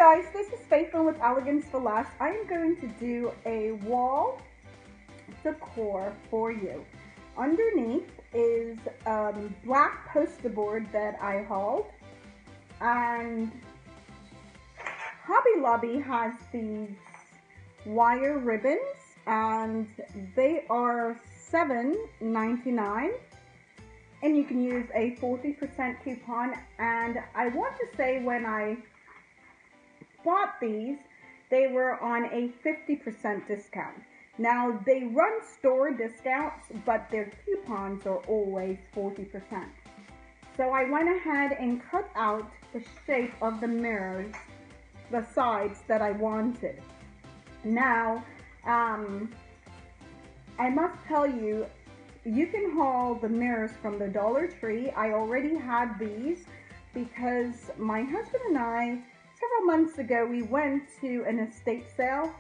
guys, this is Faithlyn with Elegance for Less. I am going to do a wall decor for you. Underneath is black poster board that I hauled, and Hobby Lobby has these wire ribbons and they are $7.99, and you can use a 40% coupon. And I want to say when I bought these, they were on a 50% discount. Now they run store discounts, but their coupons are always 40%. So I went ahead and cut out the shape of the mirrors, the sides that I wanted. Now, I must tell you, you can haul the mirrors from the Dollar Tree. I already had these because my husband and I, several months ago, we went to an estate sale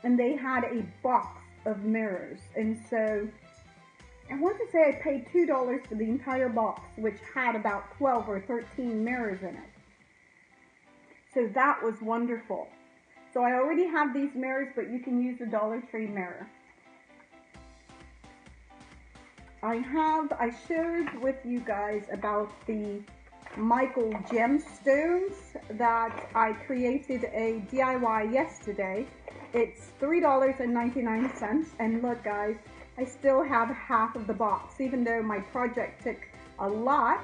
and they had a box of mirrors. And so I want to say I paid $2 for the entire box, which had about 12 or 13 mirrors in it. So that was wonderful. So I already have these mirrors, but you can use the Dollar Tree mirror. I shared with you guys about the Michael gemstones that I created a DIY yesterday. It's $3.99, and look guys, I still have half of the box. Even though my project took a lot,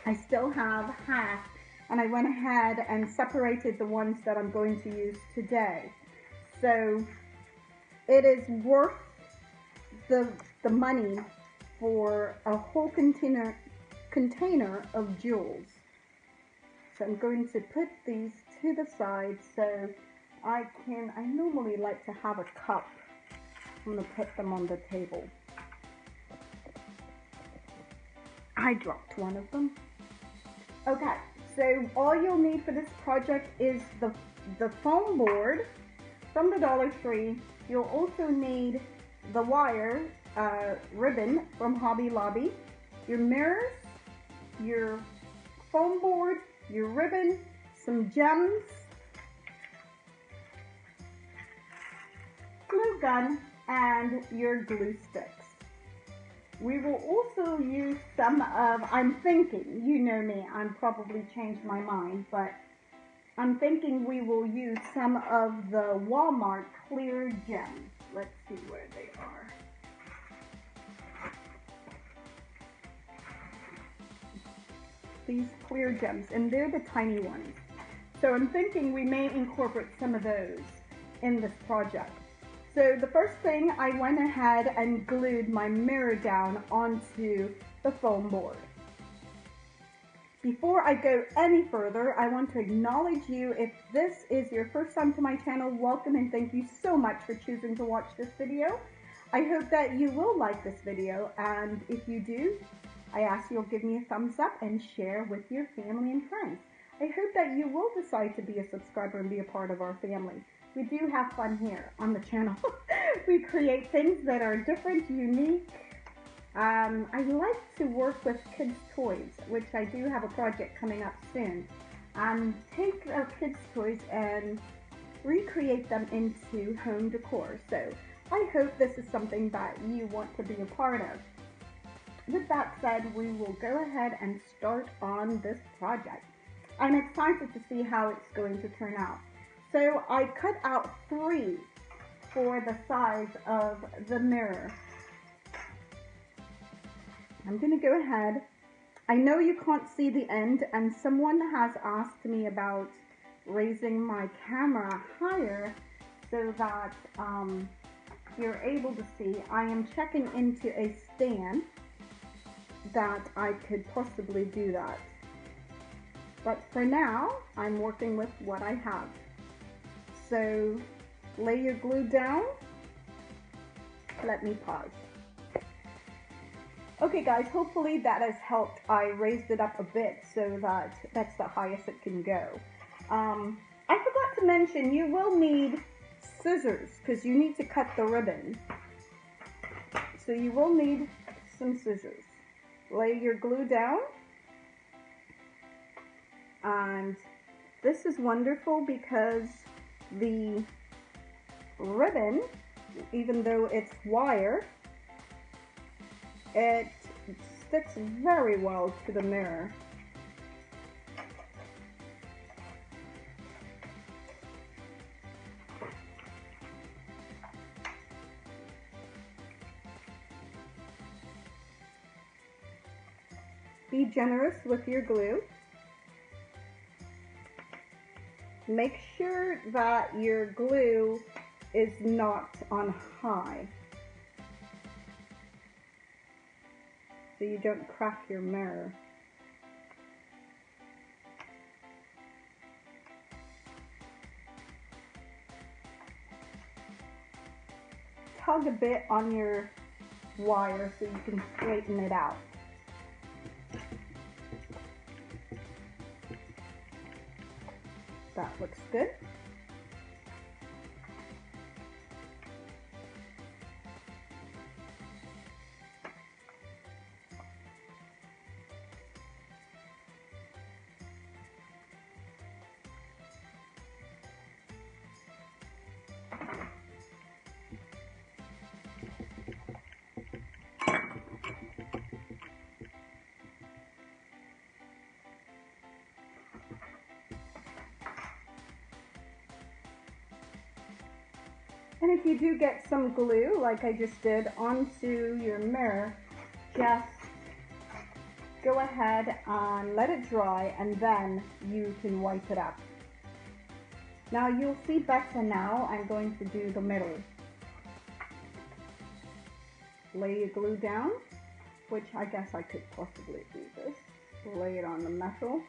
I still have half, and I went ahead and separated the ones that I'm going to use today. So it is worth the money for a whole container of jewels. So I'm going to put these to the side so I normally like to have a cup. I'm going to put them on the table. I dropped one of them. Okay, so all you'll need for this project is the foam board from the Dollar Tree. You'll also need the wire ribbon from Hobby Lobby, your mirrors, your foam board, your ribbon, some gems, glue gun, and your glue sticks. We will also use some of, I'm thinking, you know me, I'm probably changed my mind, but I'm thinking we will use some of the Walmart clear gems. Let's see where they are. These clear gems, and they're the tiny ones. So I'm thinking we may incorporate some of those in this project. So the first thing, I went ahead and glued my mirror down onto the foam board. Before I go any further, I want to acknowledge you. If this is your first time to my channel, welcome and thank you so much for choosing to watch this video. I hope that you will like this video, and if you do, I ask you'll give me a thumbs up and share with your family and friends. I hope that you will decide to be a subscriber and be a part of our family. We do have fun here on the channel. We create things that are different, unique. I like to work with kids' toys, which I do have a project coming up soon. Take our kids' toys and recreate them into home decor. So I hope this is something that you want to be a part of. With that said, we will go ahead and start on this project. I'm excited to see how it's going to turn out. So I cut out 3 for the size of the mirror. I'm going to go ahead. I know you can't see the end, and someone has asked me about raising my camera higher so that you're able to see. I am checking into a stand that I could possibly do that. But for now, I'm working with what I have. So lay your glue down. Let me pause. Okay guys, hopefully that has helped. I raised it up a bit so that that's the highest it can go. I forgot to mention, you will need scissors because you need to cut the ribbon. So you will need some scissors. Lay your glue down and This is wonderful because the ribbon, even though it's wire, it sticks very well to the mirror. Be generous with your glue. Make sure that your glue is not on high, so you don't crack your mirror. Tug a bit on your wire so you can straighten it out. That looks good. And if you do get some glue, like I just did, onto your mirror, just go ahead and let it dry, and then you can wipe it up. Now you'll see better now. I'm going to do the middle. Lay your glue down, which I guess I could possibly do this. Lay it on the metal.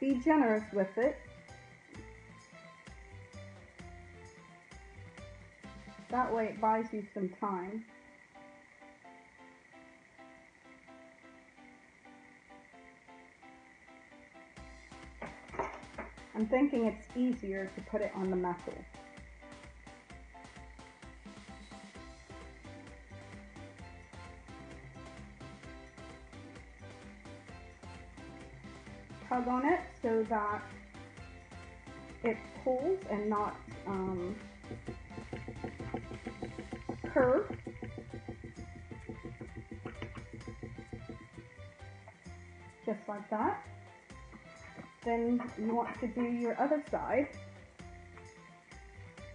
Be generous with it. That way it buys you some time. I'm thinking it's easier to put it on the metal. Tug on it so that it pulls and not curve. Just like that. Then you want to do your other side.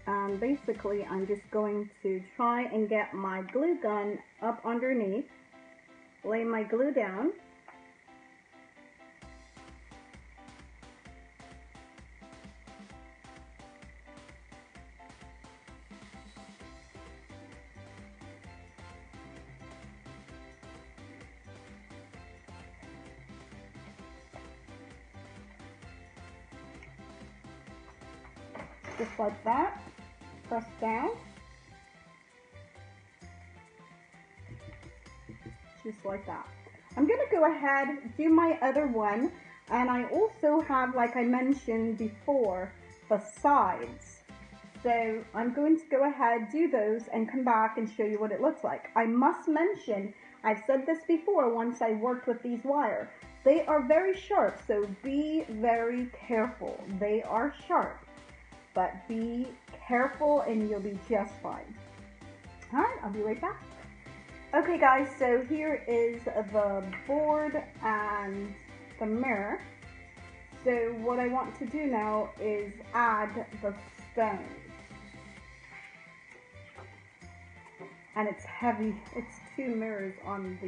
And basically I'm just going to try and get my glue gun up underneath, lay my glue down, just like that, press down, just like that. I'm going to go ahead, do my other one, and I also have, like I mentioned before, the sides. So I'm going to go ahead, do those, and come back and show you what it looks like. I must mention, I've said this before once I worked with these wire, they are very sharp, so be very careful. They are sharp. But be careful and you'll be just fine. Alright, I'll be right back. Okay guys, so here is the board and the mirror. So what I want to do now is add the stones. And it's heavy, it's 2 mirrors on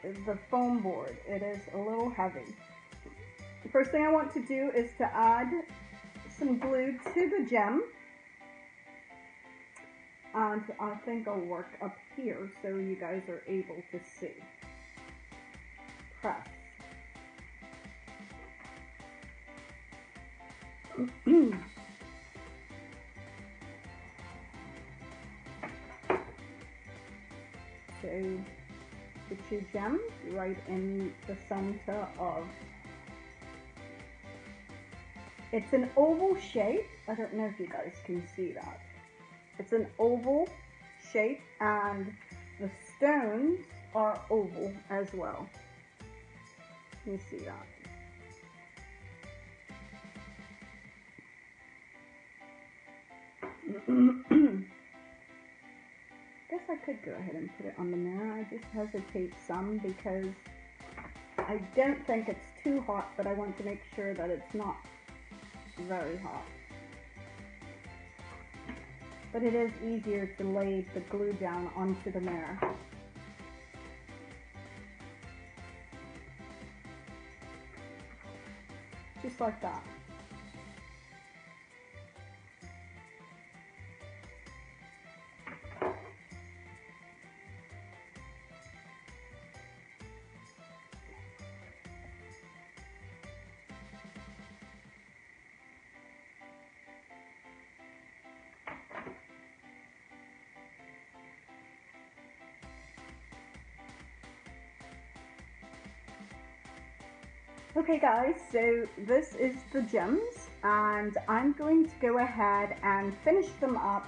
the foam board. It is a little heavy. The first thing I want to do is to add some glue to the gem, and I think I'll work up here so you guys are able to see. Press. So put your gem right in the center of. It's an oval shape. I don't know if you guys can see that. It's an oval shape and the stones are oval as well. You see that. Guess I could go ahead and put it on the mirror. I just hesitate some because I don't think it's too hot, but I want to make sure that it's not very hot. But it is easier to lay the glue down onto the mirror. Just like that. Okay guys, so this is the gems and I'm going to go ahead and finish them up,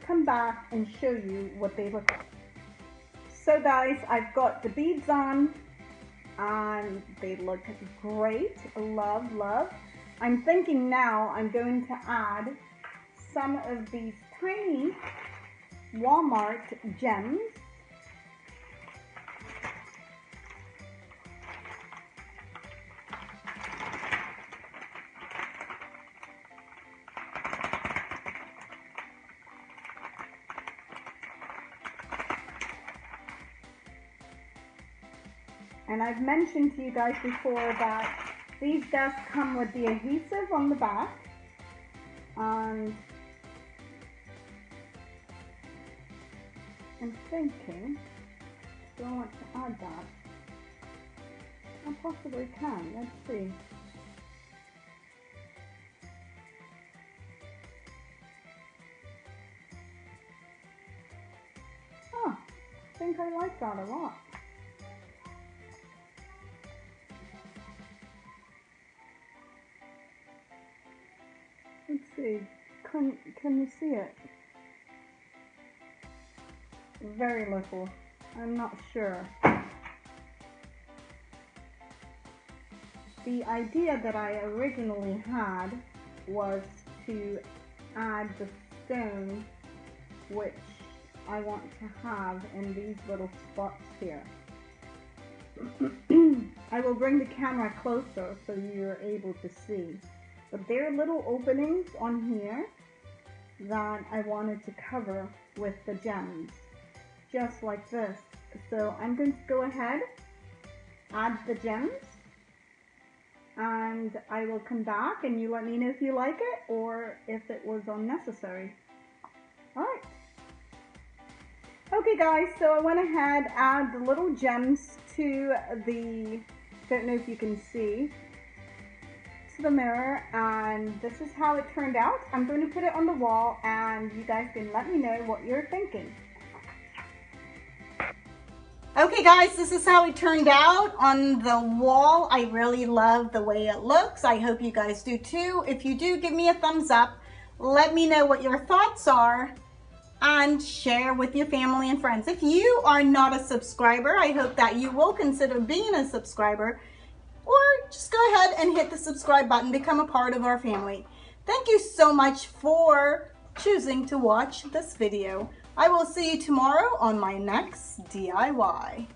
come back and show you what they look like. So guys, I've got the beads on and they look great. Love, love. I'm thinking now I'm going to add some of these tiny Walmart gems. And I've mentioned to you guys before that these does come with the adhesive on the back. And I'm thinking, do I want to add that? I possibly can, let's see. Oh, I think I like that a lot. Let's see, can you see it? Very little, I'm not sure. The idea that I originally had was to add the stone, which I want to have in these little spots here. I will bring the camera closer so you're able to see. But there are little openings on here that I wanted to cover with the gems, just like this. So I'm going to go ahead, add the gems, and I will come back and you let me know if you like it or if it was unnecessary. Alright. Okay guys, so I went ahead, add the little gems to the, don't know if you can see, the mirror, and this is how it turned out. I'm going to put it on the wall and you guys can let me know what you're thinking. Okay guys, this is how it turned out on the wall. I really love the way it looks. I hope you guys do too. If you do, give me a thumbs up. Let me know what your thoughts are and share with your family and friends. If you are not a subscriber, I hope that you will consider being a subscriber, or just go ahead and hit the subscribe button, become a part of our family. Thank you so much for choosing to watch this video. I will see you tomorrow on my next DIY.